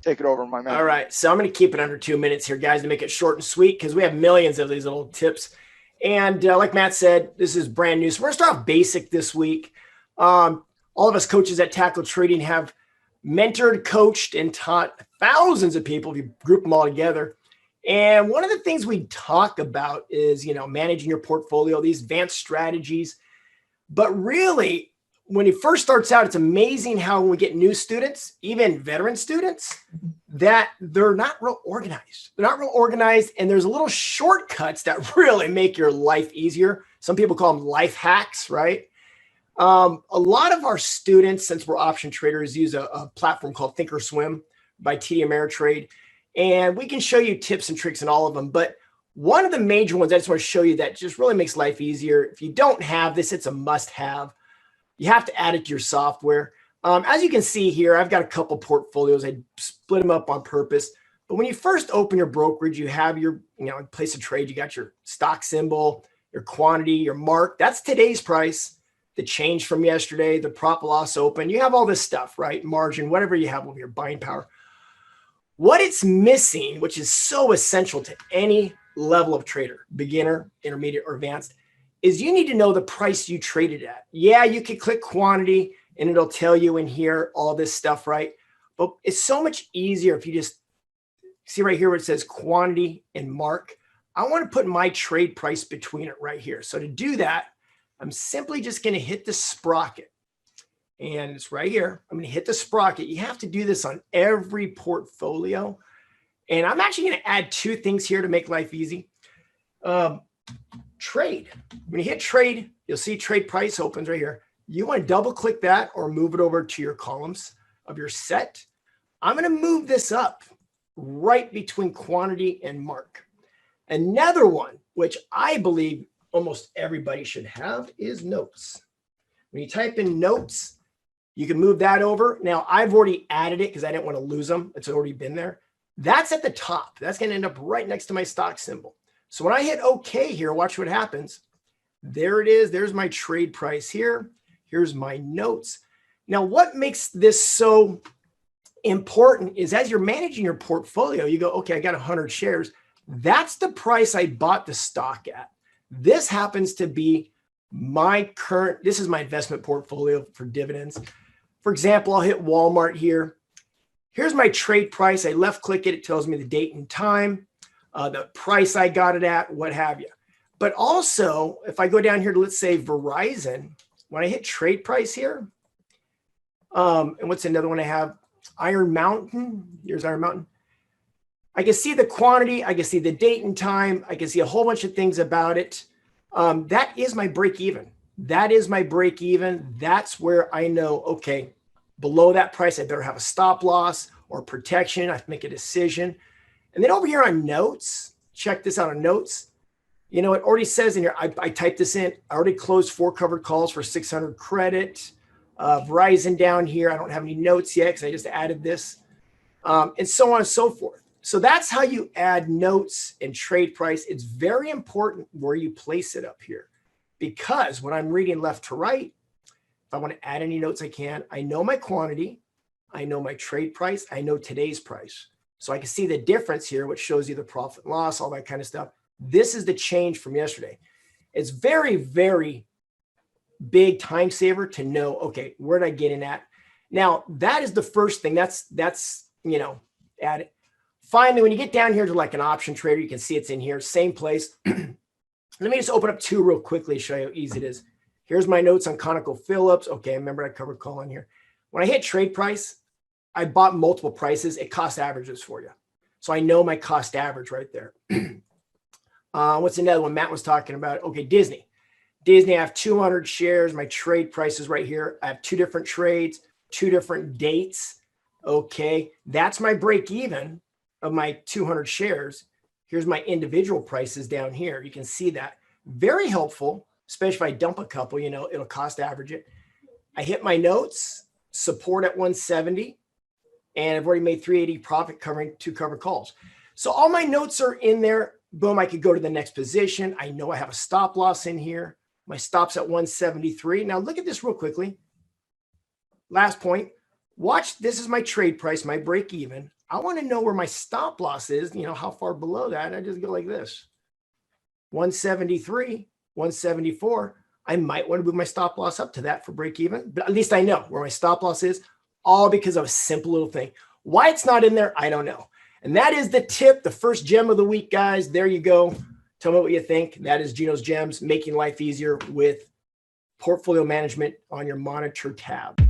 Take it over, my man. All right. So I'm going to keep it under 2 minutes here, guys, to make it short and sweet because we have millions of these little tips. And like Matt said, this is brand new. So we're going to start off basic this week. All of us coaches at Tackle Trading have mentored, coached, and taught thousands of people if you group them all together. And one of the things we talk about is, managing your portfolio, these advanced strategies. But really, when it first starts out, it's amazing how when we get new students, even veteran students, that they're not real organized. They're not real organized, and there's little shortcuts that really make your life easier. Some people call them life hacks, right? A lot of our students, since we're option traders, use a platform called ThinkorSwim by TD Ameritrade, and we can show you tips and tricks in all of them. But one of the major ones I just want to show you that just really makes life easier. If you don't have this, it's a must-have. You have to add it to your software. As you can see here, I've got a couple portfolios. I split them up on purpose. But when you first open your brokerage, you have your place of trade. You got your stock symbol, your quantity, your mark. That's today's price, the change from yesterday, the prop loss open. You have all this stuff, right? Margin, whatever you have with your buying power. What it's missing, which is so essential to any level of trader, beginner, intermediate, or advanced, is you need to know the price you traded at. Yeah, you could click quantity and it'll tell you in here all this stuff, right? But it's so much easier if you just see right here where it says quantity and mark. I want to put my trade price between it right here. So to do that, I'm simply just going to hit the sprocket. And it's right here. I'm going to hit the sprocket. You have to do this on every portfolio. And I'm actually going to add two things here to make life easy. Trade. When you hit trade, you'll see trade price opens right here. You want to double click that or move it over to your columns of your set. I'm going to move this up right between quantity and mark. Another one, which I believe almost everybody should have, is notes. When you type in notes, you can move that over. Now, I've already added it because I didn't want to lose them. It's already been there. That's at the top. That's going to end up right next to my stock symbol. So when I hit OK here, watch what happens. There it is. There's my trade price here. Here's my notes. Now, what makes this so important is as you're managing your portfolio, you go, okay, I got 100 shares. That's the price I bought the stock at. This happens to be this is my investment portfolio for dividends. For example, I'll hit Walmart here. Here's my trade price. I left click it. It tells me the date and time, the price I got it at, what have you. But also, if I go down here to, let's say, Verizon, when I hit trade price here, and what's another one I have? Iron Mountain. Here's Iron Mountain. I can see the quantity. I can see the date and time. I can see a whole bunch of things about it. That is my break even. That is my break even. That's where I know, okay, below that price, I better have a stop loss or protection. I have to make a decision. And then over here on notes, check this out on notes. It already says in here, I typed this in. I already closed 4 covered calls for 600 credit. Verizon down here, I don't have any notes yet because I just added this. And so on and so forth. So that's how you add notes and trade price. It's very important where you place it up here. Because when I'm reading left to right, if I want to add any notes I can, I know my quantity, I know my trade price, I know today's price. So I can see the difference here, which shows you the profit and loss, all that kind of stuff. This is the change from yesterday. It's very, very big time saver to know, okay, where did I get in at? Now, that is the first thing. That's add it. Finally, when you get down here to like an option trader, you can see it's in here, same place. Let me just open up 2 real quickly to show you how easy it is. Here's my notes on ConocoPhillips. Okay, I remember I covered call on here. When I hit trade price, I bought multiple prices. It cost averages for you. So I know my cost average right there. What's another one Matt was talking about? Okay, Disney. Disney, I have 200 shares. My trade price is right here. I have 2 different trades, 2 different dates. Okay, that's my break even of my 200 shares. Here's my individual prices down here. You can see that. Very helpful, especially if I dump a couple, it'll cost average it. I hit my notes, support at 170, and I've already made 380 profit covering 2 covered calls. So all my notes are in there. Boom, I could go to the next position. I know I have a stop loss in here. My stop's at 173. Now look at this real quickly. Last point. Watch, this is my trade price, my break even. I want to know where my stop loss is, you know, how far below that. I just go like this. 173, 174. I might want to move my stop loss up to that for break even, but at least I know where my stop loss is, all because of a simple little thing. Why it's not in there, I don't know. And that is the tip, the first gem of the week, guys. There you go. Tell me what you think. That is Gino's Gems, making life easier with portfolio management on your monitor tab.